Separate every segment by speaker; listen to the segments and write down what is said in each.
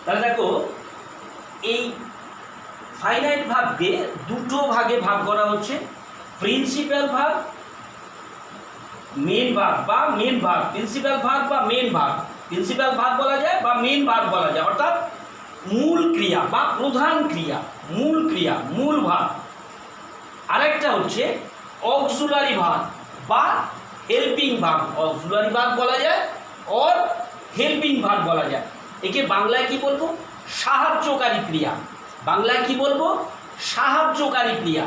Speaker 1: তাহলে দেখো এই ফাইনাইট ভার্বকে দুটো ভাগে ভাগ করা হচ্ছে, প্রিন্সিপাল ভার্ব, মেন ভার্ব বা মেন ভার্ব। প্রিন্সিপাল ভার্ব বা মেন ভার্ব, প্রিন্সিপাল ভার্ব বলা যায় বা মেন ভার্ব বলা যায়, অর্থাৎ মূল ক্রিয়া বা প্রধান ক্রিয়া, মূল ক্রিয়া, মূল ভার্ব। আরেকটা হচ্ছে অক্সিলারি ভার্ব বা হেল্পিং ভার্ব। অক্সিলারি ভার্ব বলা যায় আর হেল্পিং ভার্ব বলা যায়। একে বাংলায় কি বলবো? সাহায্যকারী ক্রিয়া। বাংলায় কি বলবো? সাহায্যকারী ক্রিয়া।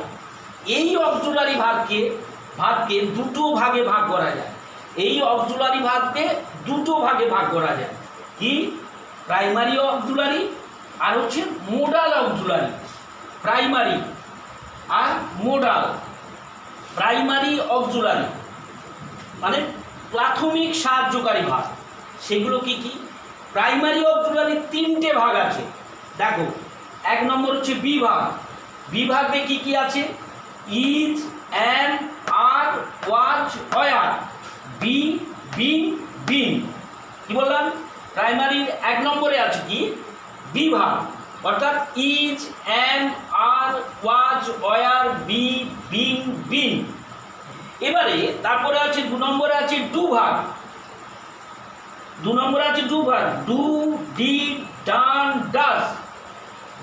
Speaker 1: এই অক্সিলারি ভার্বকে দুটো ভাগে ভাগ করা যায়। এই অক্সিলারি ভার্বকে দুটো ভাগে ভাগ করা যায়। কি? প্রাইমারি অক্সিলারি আর হচ্ছে মোডাল অক্সিলারি। প্রাইমারি আর মোডাল। প্রাইমারি অক্সিলারি মানে প্রাথমিক সাহায্যকারী ভার্ব। সেগুলো কি কি? প্রাইমারি অক্সিলারি তিনটে ভাগ আছে। দেখো, এক নম্বর হচ্ছে বিভাগ। বিভাগে কি কি আছে? Is, am, are, was, were. Be, being, been. কি বললাম? প্রাইমারির এক নম্বরে আছে কি? বিভাগ, অর্থাৎ is, am, are, was, were, be, being, been. এবারে তারপরে আছে দু নম্বরে আছে ডু ভার্ব। দু নম্বরে আছে do verb. Do, did, done, does.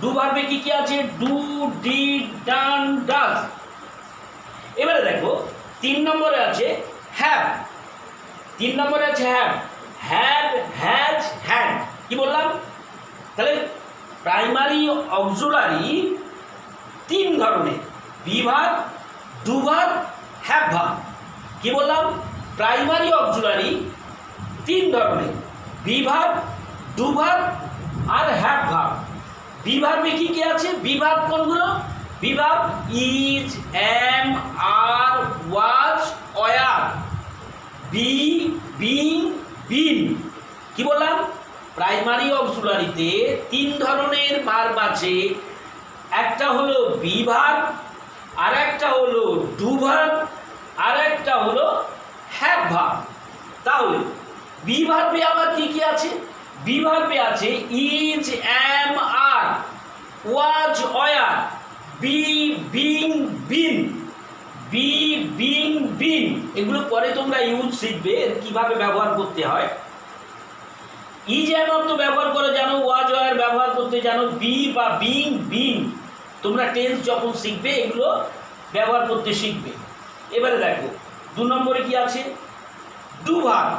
Speaker 1: Do ভার্বে কি কি আছে? Do, did, done, does. এবারে দেখো তিন নম্বরে আছে হ্যাভ। তিন নম্বরে আছে হ্যাভ। Have, has, had. কি বললাম? তাহলে প্রাইমারি অক্সিলারি তিন ধরনের, বিভাগ, ডু ভার্ব, হ্যাভ ভার্ব। কি বললাম? প্রাইমারি অক্সিলারি তিন ধরনের, বিভাগ, ডু ভার্ব আর হ্যাভ ভার্ব। বিভার্বে কি কি আছে? বিভাগ কোনগুলো? বিভাগ is, am, are, was, were, be, being, been. কি বললাম? প্রাইমারি অক্সিলারিতে তিন ধরনের ভার্ব আছে। একটা হলো বিভাগ, আর একটা হলো ডু ভার্ব, আর একটা হলো হ্যাভ ভার্ব। তাহলে বিভার্বে আবার কি কি আছে? বিভার্বে আছে is, am, are, was, were, be, being, been. Be, being, been এগুলো পরে তোমরা ইউজ শিখবে, কিভাবে ব্যবহার করতে হয়। ইজ, অ্যাম তো ব্যবহার করে জানো, ওয়াজ, ওয়ার ব্যবহার করতে জানো, বি বা বিং, বিন তোমরা টেন্স যখন শিখবে এগুলো ব্যবহার করতে শিখবে। এবারে দেখো দু নম্বরে কি আছে? Do verb.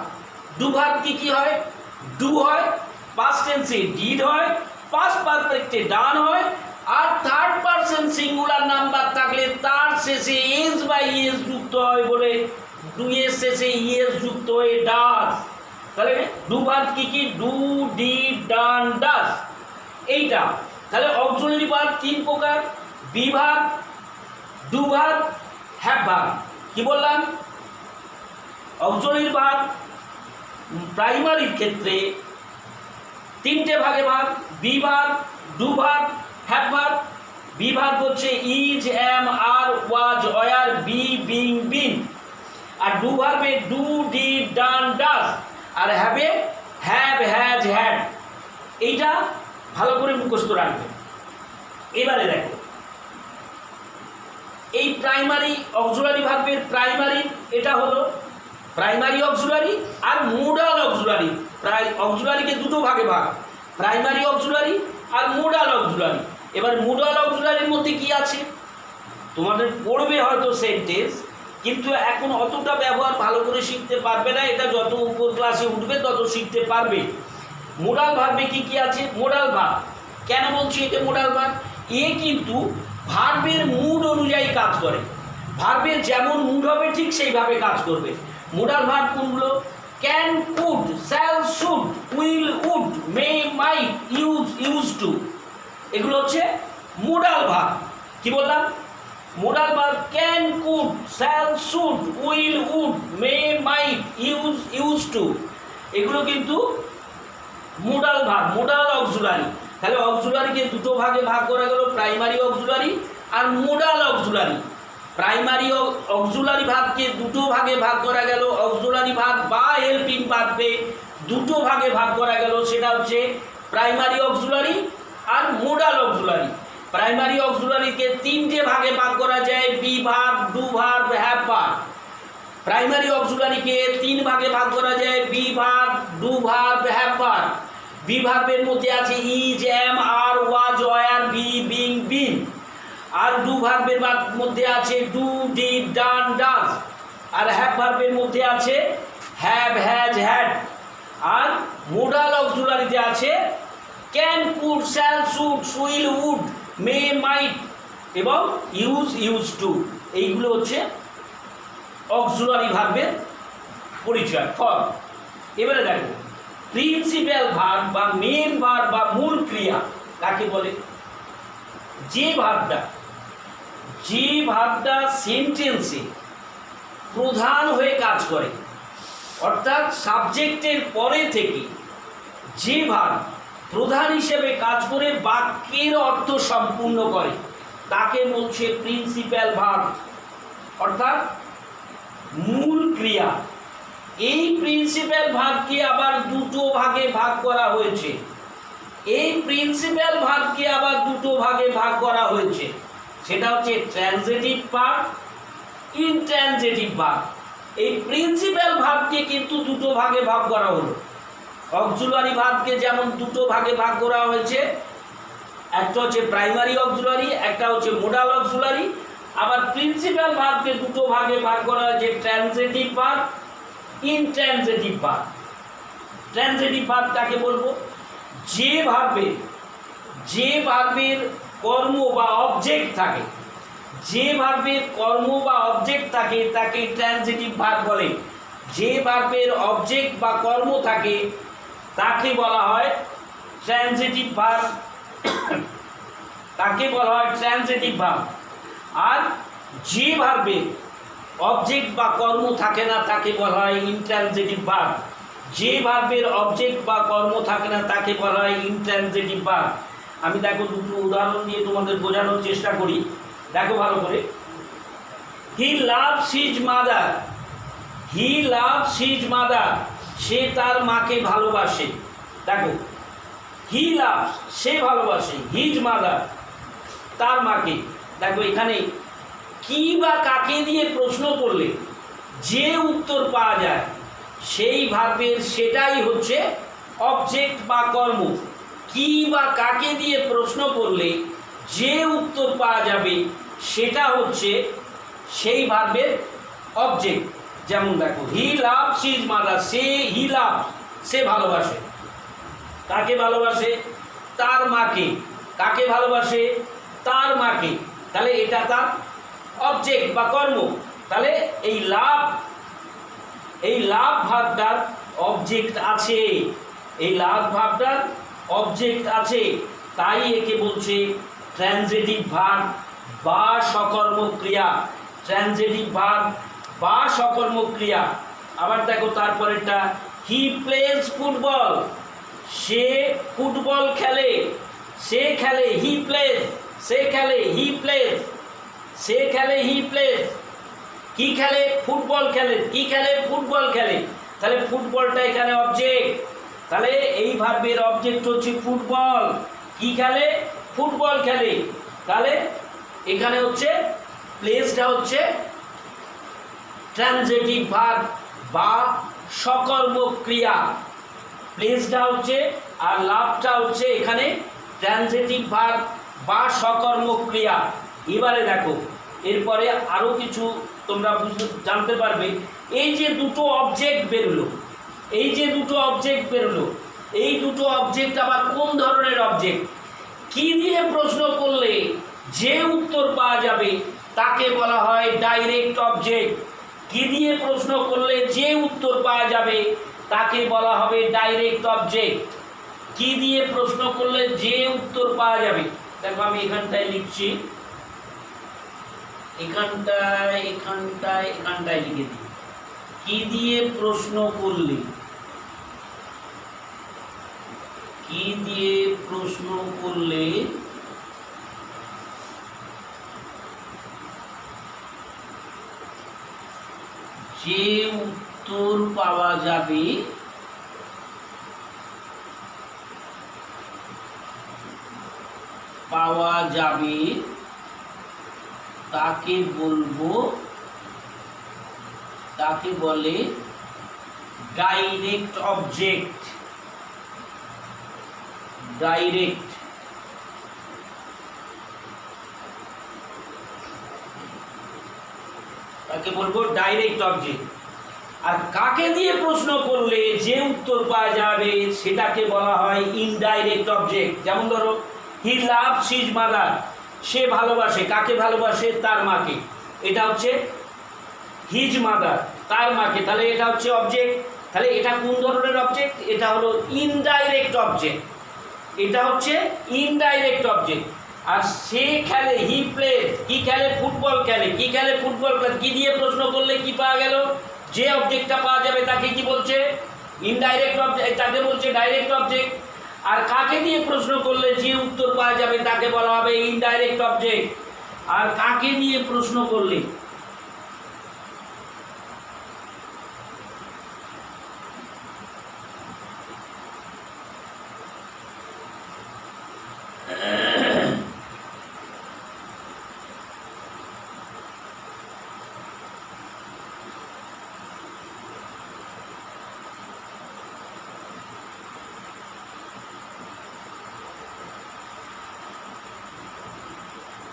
Speaker 1: ডু ভার্ব কি কি হয়? ডু হয়, পাস্ট টেন্সে ডিড হয়, পাস্ট পারফেক্টে ডান হয়, আর থার্ড পারসন সিঙ্গুলার নাম্বার থাকলে তার শেষে এস বা ইএস যুক্ত হয় বলে ডু এর শেষে ইএস যুক্ত হয়ে ডাজ। তাহলে ডু ভার্ব কি কি? Do, did, done, does. এইটা তাহলে অক্সিলারি ভার্ব তিন প্রকার, বিভাগ, ডু ভার্ব, হ্যাভ ভার্ব। কি বললাম? অক্সিলারি ভার্ব প্রাইমারির ক্ষেত্রে তিনটে ভাগে ভাগ, বিভাগ, ডু ভার্ব, হ্যাভ ভার্ব। বিভাগ হচ্ছে is, am, are, was, were, be, being, been. আর ডু ভার্বে ডু, ডিড, ডান, ডাজ। আর হ্যাভে হ্যাভ, হ্যাজ, হ্যাড। এইটা ভালো করে মুখস্থ রাখবে। এবারে দেখো এই প্রাইমারি অক্সিলারি ভার্বের প্রাইমারি এটা হলো প্রাইমারি অক্সিলারি আর মোডাল অক্সিলারি। অক্সিলারিকে দুটো ভাগে ভাগ, প্রাইমারি অক্সিলারি আর মোডাল অক্সিলারি। এবার মোডাল অক্সিলারির মধ্যে কি আছে? তোমাদের পড়বে হয়তো সেন্টেন্স, কিন্তু এখন অতটা ব্যবহার ভালো করে শিখতে পারবে না। এটা যত উপর ক্লাসে উঠবে তত শিখতে পারবে। মোডাল ভার্বে কি কি আছে? মোডাল ভার্ব কেন বলছি এটা মোডাল ভার্ব? এ কিন্তু ভার্বের মুড অনুযায়ী কাজ করে। ভার্বের যেমন মুড হবে ঠিক সেইভাবে কাজ করবে। মোডাল ভার্ব কোনগুলো? Can, could, shall, should, will, would, may, might, use, use to. এগুলো হচ্ছে মোডাল ভার্ব। কি বললাম? Modal verb can, could, shall, should, will, would, may, might, use, use to. এগুলো কিন্তু মোডাল ভার্ব, মোডাল অক্সিলারি। তাহলে অক্সিলারিকে দুটো ভাগে ভাগ করা গেল, প্রাইমারি অক্সিলারি আর মোডাল অক্সিলারি। প্রাইমারি অক্সিলারি ভার্বকে দুটো ভাগে ভাগ করা গেল, অক্সিলারি ভার্ব বা হেল্পিং ভার্বে দুটো ভাগে ভাগ করা গেল, সেটা হচ্ছে প্রাইমারি অক্সিলারি আর মোডাল অক্সিলারি। প্রাইমারি অক্সিলারিকে তিনটে ভাগে ভাগ করা যায়, be verb, do verb, have verb. Primary অক্সিলারিকে তিন ভাগে ভাগ করা যায়, be verb, do verb, have verb. Be ভার্বের মধ্যে আছে is, am, are, was, were, be, being, been. আর ডু ভার্বের মধ্যে আছে ডু, ডিড, ডান, ডাজ। আর হ্যাভ ভার্বের মধ্যে আছে হ্যাভ, হ্যাজ, হ্যাড। আর মোডাল অক্সিলারিতে আছে can, could, shall, should, will, would, may, might এবং ইউজ, ইউজ টু। এইগুলো হচ্ছে অক্সিলারি ভার্বের পরিচয়, ফর্ম। এবারে দেখো প্রিন্সিপাল ভার্ব বা মেন ভার্ব বা মূল ক্রিয়া কাকে বলে? যে ভার্বটা সেন্টেন্সে প্রধান হয়ে কাজ করে, অর্থাৎ সাবজেক্টের পরে থেকে যে ভার্ব প্রধান হিসেবে কাজ করে বাক্যের অর্থ সম্পূর্ণ করে, তাকে বলছে প্রিন্সিপাল ভার্ব, অর্থাৎ মূল ক্রিয়া। এই প্রিন্সিপাল ভার্বকে আবার দুটো ভাগে ভাগ করা হয়েছে। সেটা হচ্ছে ট্রানজিটিভ ভার্ব, ইনট্রানজিটিভ ভার্ব। এই প্রিন্সিপাল ভার্বকে কিন্তু দুটো ভাগে ভাগ করা হলো। অক্সিলারি ভার্বকে যেমন দুটো ভাগে ভাগ করা হয়েছে, একটা হচ্ছে প্রাইমারি অক্সিলারি, একটা হচ্ছে মোডাল অক্সিলারি। আবার প্রিন্সিপাল ভার্বকে দুটো ভাগে ভাগ করা হয়েছে, transitive verb, intransitive verb. Transitive verb কাকে বলবো? যে ভার্বের কর্ম বা অবজেক্ট থাকে, তাকে ট্রানজিটিভ ভার্ব বলে। যে ভার্বের অবজেক্ট বা কর্ম থাকে তাকে বলা হয় ট্রানজিটিভ ভার্ব, আর যে ভার্বের অবজেক্ট বা কর্ম থাকে না তাকে বলা হয় ইনট্রানজিটিভ ভার্ব। আমি দেখো দুটো উদাহরণ দিয়ে তোমাদের বোঝানোর চেষ্টা করি, দেখো ভালো করে। হি লাভস হিজ মাদার, সে তার মাকে ভালোবাসে। দেখো হি লাভস, সে ভালোবাসে, হিজ মাদার, তার মাকে। দেখো এখানে কি বা কাকে দিয়ে প্রশ্ন করলে যে উত্তর পাওয়া যায় সেই ভার্বের সেটাই হচ্ছে অবজেক্ট বা কর্ম। কি বা কাকে দিয়ে প্রশ্ন করলে যে উত্তর পাওয়া যাবে সেটা হচ্ছে সেই ভার্বের অবজেক্ট। যেমন দেখো হি লাভস হিজ মাদার, সে ভালোবাসে। কাকে ভালোবাসে? তার মাকে। কাকে ভালোবাসে? তার মাকে। তাহলে এটা তার অবজেক্ট বা কর্ম। তাহলে এই লাভ ভার্বটার অবজেক্ট আছে, তাই একে বলছে ট্রানজিটিভ ভার্ব বা সকর্মক ক্রিয়া। আবার দেখো তারপরেরটা, হি প্লেজ ফুটবল, সে ফুটবল খেলে। হি প্লেজ, কি খেলে? ফুটবল খেলে। তাহলে ফুটবলটা এখানে অবজেক্ট। তাহলে এই ভার্বের অবজেক্ট হচ্ছে ফুটবল। কি খেলে? ফুটবল খেলে। তাহলে এখানে হচ্ছে প্লেসটা হচ্ছে ট্রানজিটিভ ভার্ব বা সকর্মক ক্রিয়া। প্লেসটা হচ্ছে আর লাভটা হচ্ছে এখানে ট্রানজিটিভ ভার্ব বা সকর্মক ক্রিয়া। এবারে দেখো এরপরে আরও কিছু তোমরা জানতে পারবে। এই যে দুটো অবজেক্ট বেরোলো, এই দুটো অবজেক্ট আবার কোন ধরনের অবজেক্ট? কি দিয়ে প্রশ্ন করলে যে উত্তর পাওয়া যাবে তাকে বলা হয় ডাইরেক্ট অবজেক্ট। কি দিয়ে প্রশ্ন করলে যে উত্তর পাওয়া যাবে তাকে বলা হবে ডাইরেক্ট অবজেক্ট। কি দিয়ে প্রশ্ন করলে যে উত্তর পাওয়া যাবে, দেখো আমি এখানটায় লিখছি, এখানটায় লিখে দিই। কি দিয়ে প্রশ্ন করলে যে উত্তর পাওয়া যাবে পাওয়া যাবে তাকে বলবো, তাকে বলে ডাইরেক্ট অবজেক্ট। ডাইরেক্ট তাকে বলবো ডাইরেক্ট অবজেক্ট। আর কাকে দিয়ে প্রশ্ন করলে যে উত্তর পাওয়া যাবে সেটাকে বলা হয় ইনডাইরেক্ট অবজেক্ট। যেমন ধরো হি লাভস হিজ মাদার, সে ভালোবাসে, কাকে ভালোবাসে? তার মাকে। এটা হচ্ছে হিজ মাদার, তার মাকে, তাহলে এটা হচ্ছে অবজেক্ট। তাহলে এটা কোন ধরনের অবজেক্ট? এটা হলো ইনডাইরেক্ট অবজেক্ট। এটা হচ্ছে ইনডাইরেক্ট অবজেক্ট। আর সে খেলে, হি প্লে, কি খেলে? ফুটবল খেলে। কি খেলে? ফুটবল খেলে। কি দিয়ে প্রশ্ন করলে কি পাওয়া গেল? যে অবজেক্টটা পাওয়া যাবে তাকে কি বলছে? ইনডাইরেক্ট অবজেক্ট, তাকে বলছে ডাইরেক্ট অবজেক্ট। আর কাকে দিয়ে প্রশ্ন করলে যে উত্তর পাওয়া যাবে তাকে বলা হবে ইনডাইরেক্ট অবজেক্ট। আর কাকে দিয়ে প্রশ্ন করলে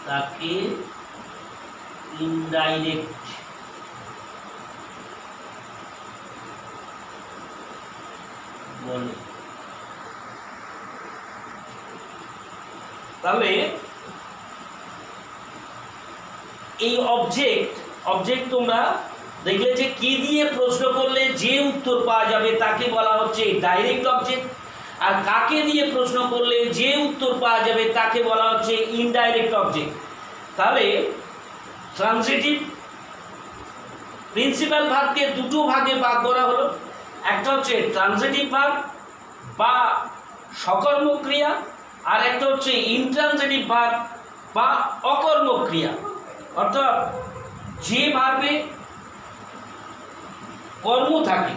Speaker 1: তাকে ইনডাইরেক্ট বলে। তাহলে এই অবজেক্ট তোমরা দেখলে যে কি দিয়ে প্রশ্ন করলে যে উত্তর পাওয়া যাবে তাকে বলা হচ্ছে ডাইরেক্ট অবজেক্ট। আর কাকে দিয়ে প্রশ্ন করলে যে উত্তর পাওয়া যাবে তাকে বলা হচ্ছে ইনডাইরেক্ট অবজেক্ট। তাহলে ট্রান্সিটিভ প্রিন্সিপাল ভার্বকে দুটো ভাগে ভাগ করা হলো। একটা হচ্ছে ট্রান্সিটিভ ভার্ব বা সকর্মক ক্রিয়া, আর একটা হচ্ছে ইনট্রান্সিটিভ ভার্ব বা অকর্মক ক্রিয়া। অর্থাৎ যে ভার্বে কর্ম থাকে,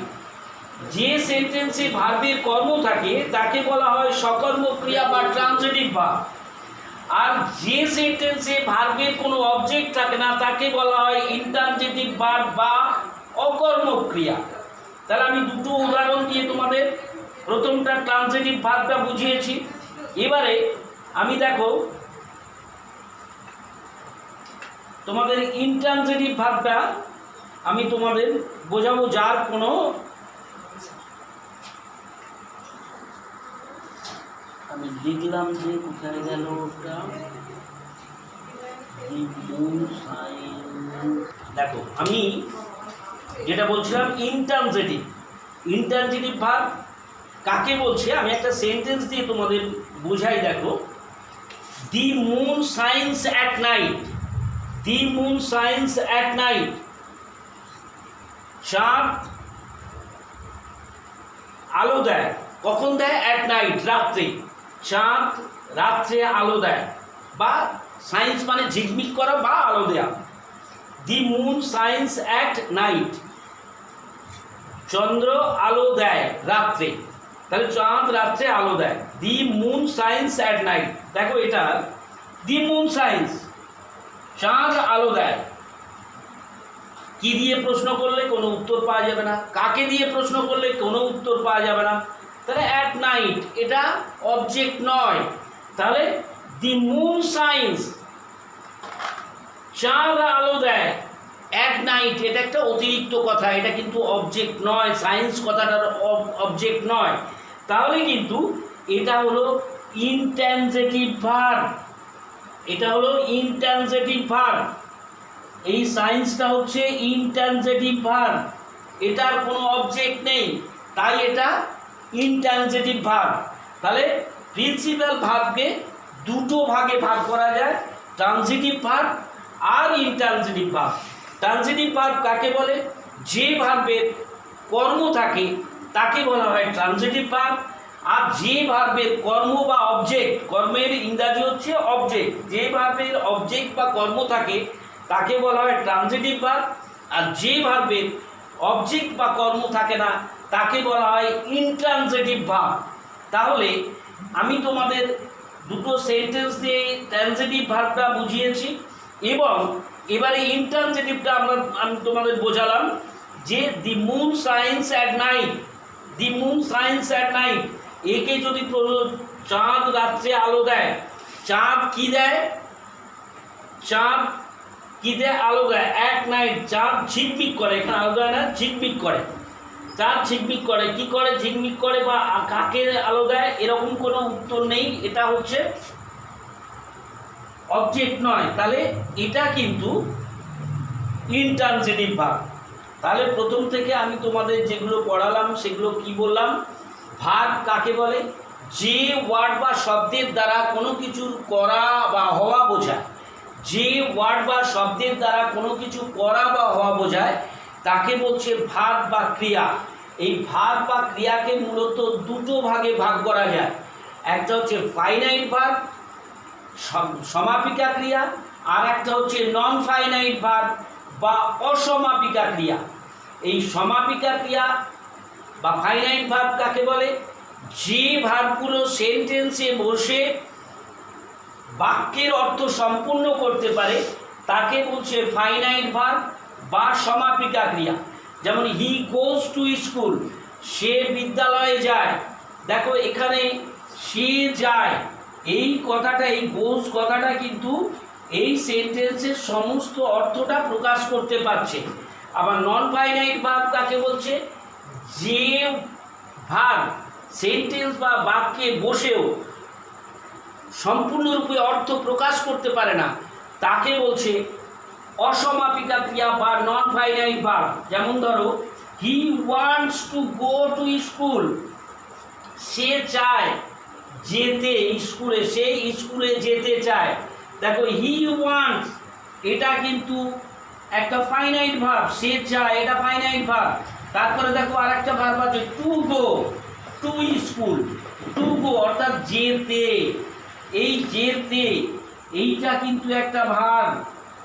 Speaker 1: যে সেন্টেন্সে ভার্বের কর্ম থাকে তাকে বলা হয় সকর্মক ক্রিয়া বা ট্রান্সিটিভ ভার্ব। আর যে সেন্টেন্সে ভার্বের কোনো অবজেক্ট থাকে না তাকে বলা হয় ইনট্রান্সিটিভ ভার্ব বা অকর্মক ক্রিয়া। তাহলে আমি দুটো উদাহরণ দিয়ে তোমাদের প্রথমটা ট্রান্সিটিভ ভার্বটা বুঝিয়েছি। এবারে আমি দেখো তোমাদের ইনট্রান্সিটিভ ভার্বটা আমি তোমাদের বোঝাবো, যার কোনো আমি লিখলাম যে কোথায় গেল ওটা, দেখো আমি যেটা বলছিলাম ইনট্রান্সিটিভ ভার্ব কাকে বলছে আমি একটা সেন্টেন্স দিয়ে তোমাদের বোঝাই। দেখো, the moon shines at night, the moon shines at night, চাঁদ আলো দেয়। কখন দেয়? অ্যাট নাইট, রাত্রে। চাঁদ রাত্রে আলো দেয়, বা সায়েন্স মানে ঝিকমিক করা বা আলো দেয়া। The moon shines at night, চন্দ্র আলো দেয় রাত্রে। তাহলে চাঁদ রাত্রে আলো দেয়। The moon shines at night, দেখো এটা দি মুন সায়েন্স, চাঁদ আলো দেয়। কি দিয়ে প্রশ্ন করলে কোনো উত্তর পাওয়া যাবে না, কাকে দিয়ে প্রশ্ন করলে কোনো উত্তর পাওয়া যাবে না। তাহলে অ্যাট নাইট এটা অবজেক্ট নয়। তাহলে দি মুন সায়েন্স, চাঁদ আলো দেয়, অ্যাট নাইট এটা একটা অতিরিক্ত কথা, এটা কিন্তু অবজেক্ট নয়, সায়েন্স কথাটার অবজেক্ট নয়। তাহলে কিন্তু এটা হলো ইনট্রান্সিটিভ ভার্ব, এটা হলো ইনট্রান্সিটিভ ভার্ব। এই সায়েন্সটা হচ্ছে ইনট্রান্সিটিভ ভার্ব, এটার কোনো অবজেক্ট নেই, তাই এটা ইনট্রান্সিটিভ ভার্ব। তাহলে প্রিন্সিপাল ভার্বকে দুটো ভাগে ভাগ করা যায়, ট্রান্সিটিভ ভার্ব আর ইনট্রান্সিটিভ ভার্ব। ট্রান্সিটিভ ভার্ব কাকে বলে? যে ভার্বের কর্ম থাকে তাকে বলা হয় ট্রান্সিটিভ ভার্ব। আর যে ভার্বের কর্ম বা অবজেক্ট, কর্মের ইংরাজি হচ্ছে অবজেক্ট, যে ভার্বের অবজেক্ট বা কর্ম থাকে তাকে বলা হয় ট্রান্সিটিভ ভার্ব। আর যে ভার্বের অবজেক্ট বা কর্ম থাকে না তাকে বলা হয় ইনট্রান্সিটিভ ভার্ব। তাহলে আমি তোমাদের দুটো সেন্টেন্স দিয়ে ট্রান্সিটিভ ভার্বটা বুঝিয়েছি, এবং এবারে ইন্ট্রান্সিটিভটা আমি তোমাদের বোঝালাম যে the moon shines at night, the moon shines at night, একে যদি চাঁদ রাত্রে আলো দেয়, চাঁদ কি দেয়, চাঁদ কি দেয়, আলো দেয়, অ্যাট নাইট, চাঁদ ঝিকমিক করে, এখানে আলো দেয় না, ঝিকমিক করে, চাঁদ ঝিকমিক করে, কি করে ঝিকমিক করে বা কাকে আলো দেয়, এরকম কোনো উত্তর নেই, এটা হচ্ছে অবজেক্ট নয়, তাহলে এটা কিন্তু ইন্ট্রান্সিটিভ ভার্ব। তাহলে প্রথম থেকে আমি তোমাদের যেগুলো পড়ালাম সেগুলো কি বললাম, ভার্ব কাকে বলে, যে ওয়ার্ড বা শব্দের দ্বারা কোনো কিছুর করা বা হওয়া বোঝায়, যে ওয়ার্ড বা শব্দের দ্বারা কোনো কিছু করা বা হওয়া বোঝায় তাকে বলছে ভার্ব বা ক্রিয়া। এই ভার্ব বা ক্রিয়াকে মূলত দুটো ভাগে ভাগ করা যায়, একটা হচ্ছে ফাইনাইট ভার্ব সমাপিকা ক্রিয়া, আর একটা হচ্ছে নন ফাইনাইট ভার্ব বা অসমাপিকা ক্রিয়া। এই সমাপিকা ক্রিয়া বা ফাইনাইট ভার্ব কাকে বলে, যে ভার্বগুলো সেন্টেন্সে বসে বাক্যের অর্থ সম্পূর্ণ করতে পারে তাকে বলছে ফাইনাইট ভার্ব বা সমাপিকা ক্রিয়া। যেমন হি গোজ টু স্কুল, সে বিদ্যালয়ে যায়, দেখো এখানে সে যায়, এই কথাটা, এই গোজ কথাটা কিন্তু এই সেন্টেন্সের সমস্ত অর্থটা প্রকাশ করতে পারছে। আবার নন ফাইনাইট ভার্ব কাকে বলছে, যে ভার্ব সেন্টেন্স বা বাক্যে বসেও সম্পূর্ণরূপে অর্থ প্রকাশ করতে পারে না তাকে বলছে অসমাপিকা ক্রিয়া বা নন ফাইনাইট ভার্ব। যেমন ধরো he wants to go to school, সে চায় যেতে স্কুলে, সে স্কুলে যেতে চায়। দেখো হি ওয়ান্টস এটা কিন্তু একটা ফাইনাইট ভার্ব, সে চায় এটা ফাইনাইট ভার্ব। তারপরে দেখো আরেকটা ভার্ব আছে two go to school, to go অর্থাৎ যেতে, এই যেতে এইটা কিন্তু একটা ভার্ব,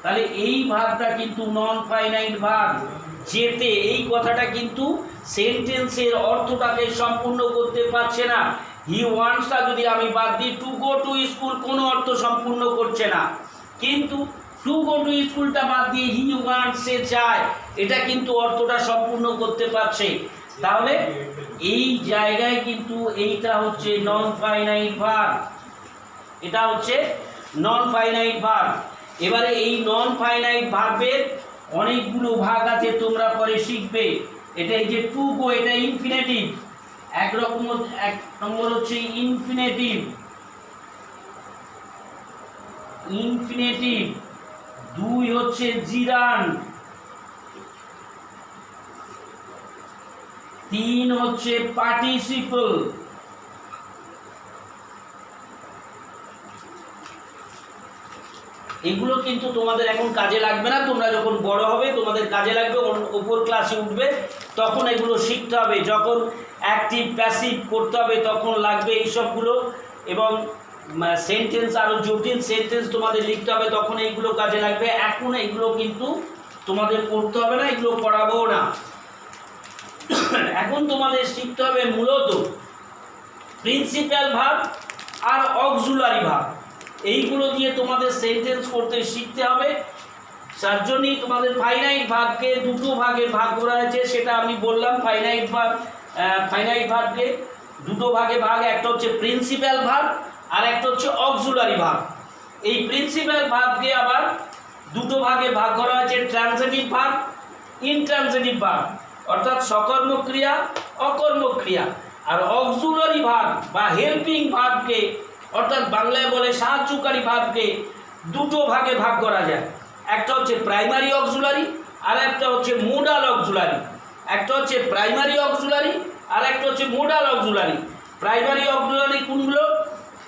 Speaker 1: তাহলে এই ভার্বটা কিন্তু নন ফাইনাইট ভার্ব। যেতে এই কথাটা কিন্তু সেন্টেন্সের অর্থটাকে সম্পূর্ণ করতে পারছে না। হি ওয়ান্টসটা যদি আমি বাদ দিই, টু গো টু স্কুল কোনো অর্থ সম্পূর্ণ করছে না, কিন্তু টু গো টু স্কুলটা বাদ দিয়ে হি ওয়ান্টস সে চায়, এটা কিন্তু অর্থটা সম্পূর্ণ করতে পারছে। তাহলে এই জায়গায় কিন্তু এইটা হচ্ছে নন ফাইনাইট ভার্ব, এটা হচ্ছে নন ফাইনাইট ভার্ব। এবারে এই নন ফাইনাইট ভার্বের অনেকগুলো ভাগ আছে, তোমরা পরে শিখবে। এটা এই যে টু গো, এটা ইনফিনিটিভ, এক নম্বর হচ্ছে ইনফিনিটিভ, ইনফিনিটিভ, দুই হচ্ছে জিরান্ড, তিন হচ্ছে পার্টিসিপল, এগুলো কিন্তু তোমাদের এখন কাজে লাগবে না, তোমরা যখন বড় হবে তোমাদের কাজে লাগবে, ওপর ক্লাসে উঠবে তখন এগুলো শিখতে হবে, যখন অ্যাক্টিভ প্যাসিভ করতে হবে তখন লাগবে এইসবগুলো, এবং সেন্টেন্স আরও জটিল সেন্টেন্স তোমাদের লিখতে হবে তখন এইগুলো কাজে লাগবে। এখন এগুলো কিন্তু তোমাদের পড়তে হবে না, এগুলো পড়াবো না। এখন তোমাদের শিখতে হবে মূলত প্রিন্সিপাল ভার্ব আর অক্সিলারি ভার্ব, এইগুলো দিয়ে তোমাদের সেন্টেন্স করতে শিখতে হবে। তার জন্যই তোমাদের ফাইনাইট ভার্বকে দুটো ভাগে ভাগ করা হয়েছে, সেটা আমি বললাম। ফাইনাইট ভার্বকে দুটো ভাগে ভাগ, একটা হচ্ছে প্রিন্সিপাল ভার্ব আর একটা হচ্ছে অক্সিলারি ভার্ব। এই প্রিন্সিপাল ভার্বকে আবার দুটো ভাগে ভাগ করা হয়েছে, ট্রান্সিটিভ ভার্ব, ইনট্রান্সিটিভ ভার্ব, অর্থাৎ সকর্মক ক্রিয়া অকর্মক ক্রিয়া। আর অক্সিলারি ভার্ব বা হেল্পিং ভার্বকে, অর্থাৎ বাংলায় বলে সাহায্যকারী ভার্বকে দুটো ভাগে ভাগ করা যায়, একটা হচ্ছে প্রাইমারি অক্সিলারি আর একটা হচ্ছে মোডাল অক্সিলারি। একটা হচ্ছে প্রাইমারি অক্সিলারি আর একটা হচ্ছে মোডাল অক্সিলারি। প্রাইমারি অক্সিলারি কোনগুলো,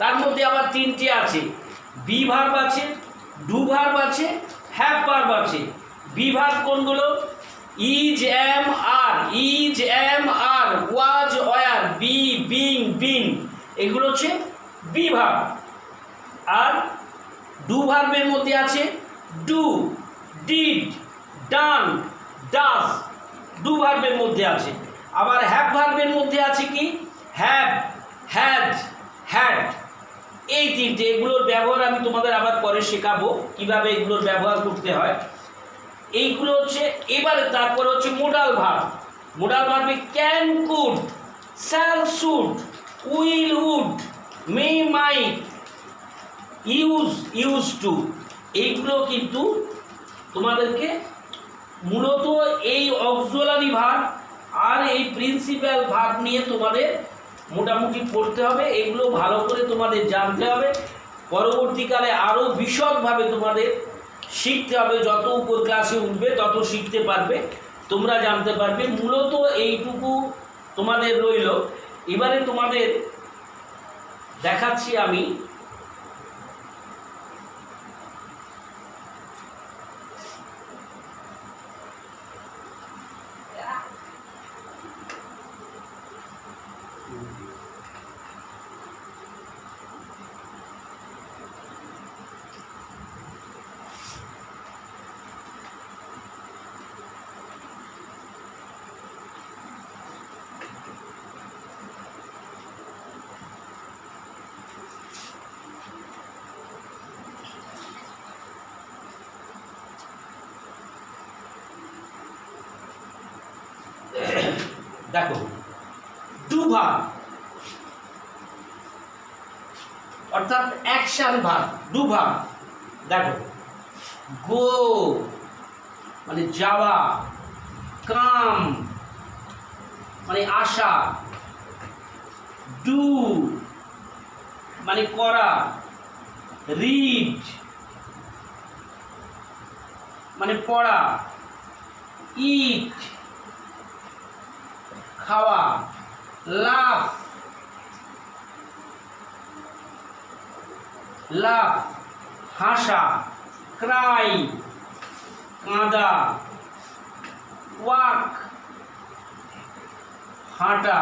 Speaker 1: তার মধ্যে আবার তিনটে আছে, বি ভার্ব আছে, ডু ভার্ব আছে, হ্যাভ ভার্ব আছে। বি ভার্ব কোনগুলো, is am are, is am are, was were, be being been, এগুলো হচ্ছে বি ভার্ব। আর ডু ভার্বের মধ্যে আছে do, did, done, does, do ভার্বের মধ্যে আছে। আবার হ্যাভ ভার্বের মধ্যে আছে কি, হ্যাভ, হ্যাজ, হ্যাড, এই তিনটে, এগুলোর ব্যবহার আমি তোমাদের আবার পরে শেখাবো কিভাবে এগুলোর ব্যবহার করতে হয়। এইগুলো হচ্ছে, এবারে তারপর হচ্ছে মোডাল ভার্ব। মোডাল ভার্বে can, could, shall, should, will, would, may, might, use to, এইগুলো কিন্তু তোমাদেরকে মূলত এই অক্সিলারি ভার্ব আর এই প্রিন্সিপাল ভার্ব নিয়ে তোমাদের মোটামুটি পড়তে হবে। এগুলো ভালো করে তোমাদের জানতে হবে, পরবর্তীকালে আরও বিশদভাবে তোমাদের শিখতে হবে। যত উপর ক্লাসে উঠবে তত শিখতে পারবে, তোমরা জানতে পারবে। মূলত এইটুকু তোমাদের রইল। এবারে তোমাদের দেখাচ্ছি আমি দেখো, ডু ভার্ব অর্থাৎ অ্যাকশন ভার্ব, ডু ভার্ব। দেখো, গো মানে যাওয়া, কাম মানে আসা, ডু মানে করা, রিড মানে পড়া, ইট খাওয়া, লাফ হাসা, ক্রাই কাঁদা, ওয়াক হাঁটা।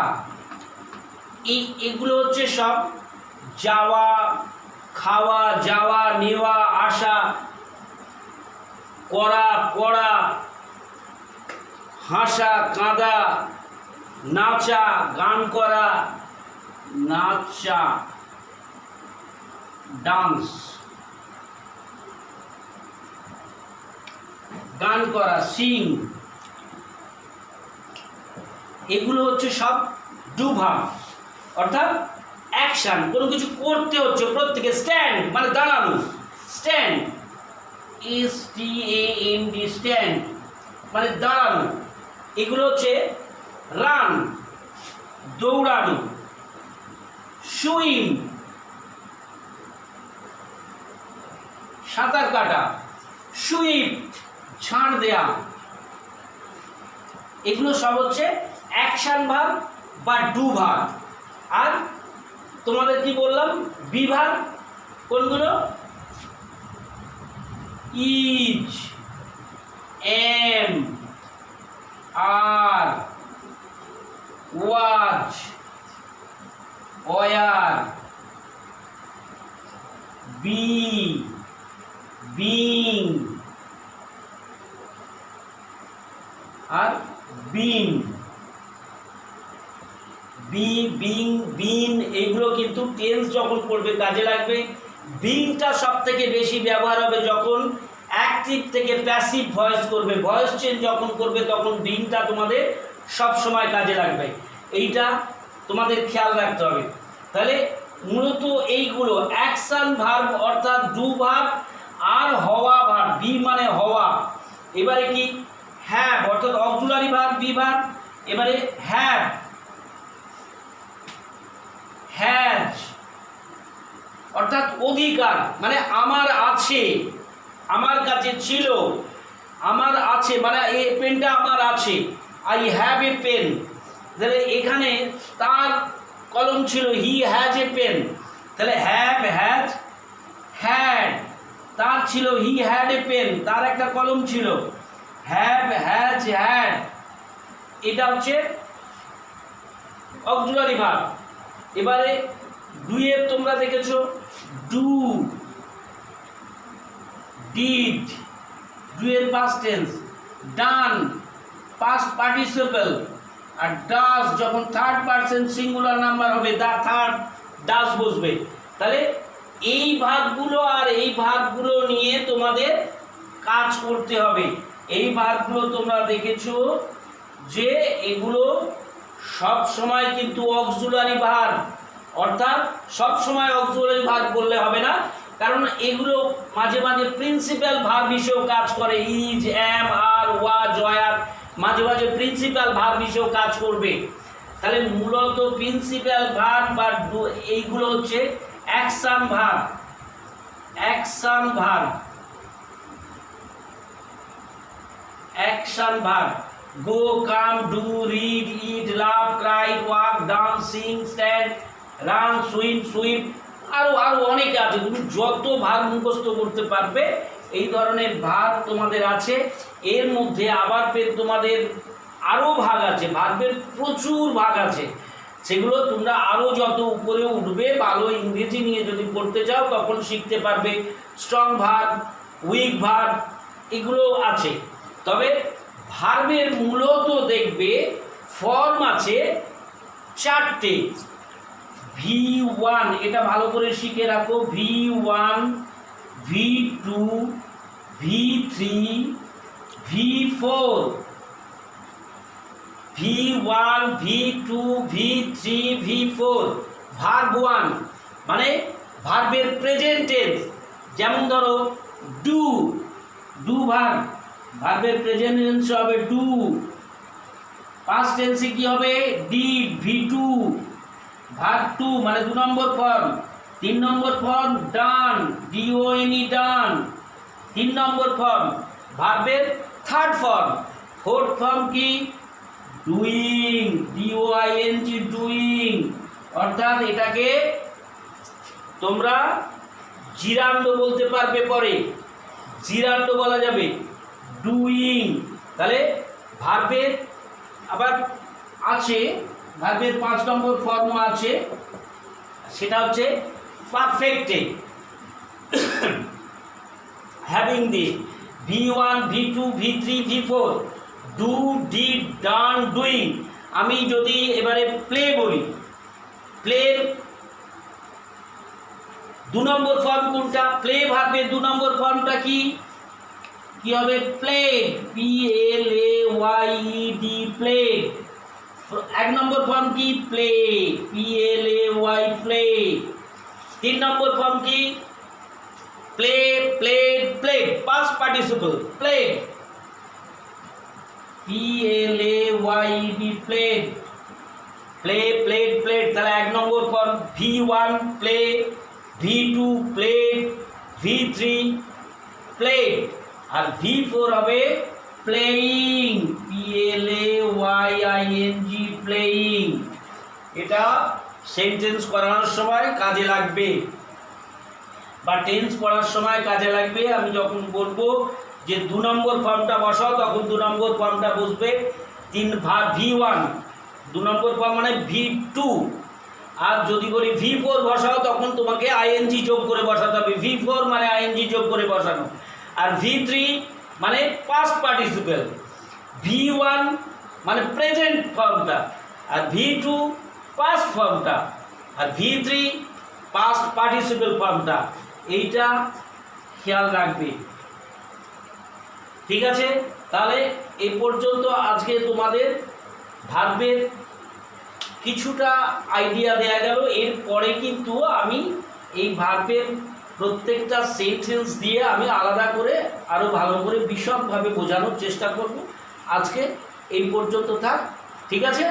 Speaker 1: এগুলো হচ্ছে সব যাওয়া, খাওয়া, যাওয়া, নেওয়া, আসা, করা, পড়া, হাসা, কাঁদা, নাচা, গান করা, নাচা ডান্স, গান করা সিং, এগুলো হচ্ছে সব ডু ভার্ব অর্থাৎ অ্যাকশন, কোনো কিছু করতে হচ্ছে প্রত্যেকে। স্ট্যান্ড মানে দাঁড়ানো, স্ট্যান্ড STAND স্ট্যান্ড মানে দাঁড়ানো। এগুলো হচ্ছে রান দৌড়ানো, সুইম সাঁতার কাটা, সুইপ ছাড় দেয়া। এগুলো সব হচ্ছে অ্যাকশন ভার্ব বা ডু ভার্ব। আর তোমাদের কি বললাম, বি ভার্ব কোনগুলো? Is, am, are, was, were, be, being আর বিন। বি, বিং, বিন এগুলো কিন্তু টেন্স যখন পড়বে কাজে লাগবে। বিংটা সব থেকে বেশি ব্যবহার হবে যখন অ্যাক্টিভ থেকে প্যাসিভ ভয়েস করবে, ভয়েস চেঞ্জ যখন করবে তখন বিংটা তোমাদের সব সময় কাজে লাগবে। এইটা তোমাদের খেয়াল রাখতে হবে। তাহলে মূলত এইগুলো অ্যাকশন ভার্ব অর্থাৎ ডু ভার্ব আর হওয়া ভার্ব। বি মানে হওয়া। এবারে কি হ্যাভ অর্থাৎ অক্সিলারি ভার্ব বি ভার্ব। এবারে হ্যাভ, হ্যাজ অর্থাৎ অধিকার মানে আমার আছে, আমার কাছে ছিল, আমার আছে মানে এই পেনটা আমার আছে, আই হ্যাভ এ পেন। তাহলে এখানে তার কলম ছিল, হি হ্যাজ এ পেন। তাহলে হ্যাভ, হ্যাজ, হ্যাড তার ছিল, হি হ্যাড এ পেন তার একটা কলম ছিল। হ্যাভ, হ্যাজ, হ্যাড এটা হচ্ছে অক্সিলারি ভার্ব। এবারে ডুয়ের তোমরা দেখেছো ডু, ডিড ডুয়ের past tense, done past participle, আর ডাজ যখন থার্ড পারসন সিঙ্গুলার নাম্বার হবে দা থার্ড ডাজ বসবে। তাহলে এই ভাগগুলো আর এই ভাগগুলো নিয়ে তোমাদের কাজ করতে হবে। এই ভাগগুলো তোমরা দেখেছো যে এগুলো সব সময় কিন্তু অক্সিলারি ভার্ব, অর্থাৎ সব সময় অক্সিলারি ভার্ব বললে হবে না, কারণ এগুলো মাঝে মাঝে প্রিন্সিপাল ভার্ব হিসেবেও কাজ করে। Is, am, are, was, were মাঝে মাঝে প্রিন্সিপাল ভার্ব হিসেবেও কাজ করবে। তাহলে মূলত প্রিন্সিপাল ভার্ব বা এইগুলো হচ্ছে action verb. Action verb, action verb. Go, come, do, read, eat, love, cry, walk, dance, sing, stand, run, swim, sweep, আরো আরো অনেক আছে। তুমি যত ভার্ব মুখস্থ করতে পারবে এই ধরনের ভার্ব তোমাদের আছে। এর মধ্যে আবার ফের তোমাদের আরো ভাগ আছে, ভার্বের প্রচুর ভাগ আছে। সেগুলো তোমরা আরো যত উপরে উঠবে, ভালো ইংরেজি নিয়ে যদি পড়তে চাও তখন শিখতে পারবে। স্ট্রং ভার্ব, উইক ভার্ব এগুলো আছে। তবে ভার্বের মূলত দেখবে ফর্ম আছে চারটে। V1 এটা ভালো করে শিখে রাখো। V1, V2, V3, V4। V1, V2, V3, V4 verb 1 মানে ভার্বের প্রেজেন্ট টেন্স। যেমন ধরো ডু, ডু ভার্ব, ভার্বের প্রেজেন্ট টেন্স হবে ডু। পাস্ট টেন্সে কি হবে? Did, V2। ভার্ব 2 মানে 2 নম্বর ফর্ম। 3 নম্বর ফর্ম ডান, DONE ডান, 3 নম্বর ফর্ম। ভার্বের থার্ড ফর্ম, ফোর্থ ফর্ম কি? Doing, DOING doing. অর্থাৎ এটাকে তোমরা জিরান্ডো বলতে পারবে, পরে জিরান্ডো বলা যাবে, ডুইং। তাহলে ভার্বের আবার আছে, ভার্বের 5 নম্বর ফর্ম আছে, সেটা হচ্ছে পারফেক্টে। Having the V1, V2, V3, V4 do, did, done, doing. আমি যদি এবারে প্লে বলি, প্লের 2 নম্বর ফর্ম কোনটা? প্লে ভার্বের 2 নম্বর ফর্মটা কি হবে? Played, PLAYED played. 1 নম্বর ফর্ম কি? Play, PLAY play. 3 নম্বর ফর্ম কি? Play, played, played, past participle, played, PLAYED played, play, played, played. তাহলে 1 নম্বর form V1 play, V2 played, V3 played, আর V4 হবে প্লেয়িং, PLAYING প্লেয়িং। এটা sentence করানোর সময় কাজে লাগবে বা টেন্স পড়ার সময় কাজে লাগবে। আমি যখন বলবো যে 2 নম্বর ফর্মটা বসাও, তখন 2 নম্বর ফর্মটা বসবে। V1 2 নম্বর ফর্ম মানে V2। আর যদি বলি V4 বসাও, তখন তোমাকে ING যোগ করে বসাতে হবে। V4 মানে ING যোগ করে বসানো। আর V3 মানে পাস্ট পার্টিসিপল, V1 মানে প্রেজেন্ট ফর্মটা, আর V2 পাস্ট ফর্মটা, আর V3 পাস্ট পার্টিসিপল ফর্মটা। এইটা খেয়াল রাখবে, ঠিক আছে? তাহলে এই পর্যন্ত আজকে তোমাদের ভার্বের কিছুটা আইডিয়া দেয়া গেল। এরপরে কিন্তু আমি এই ভার্বের প্রত্যেকটা সেন্টেন্স দিয়ে আমি আলাদা করে আরও ভালো করে বিশদভাবে বোঝানোর চেষ্টা করব। আজকে এই পর্যন্ত থাক, ঠিক আছে?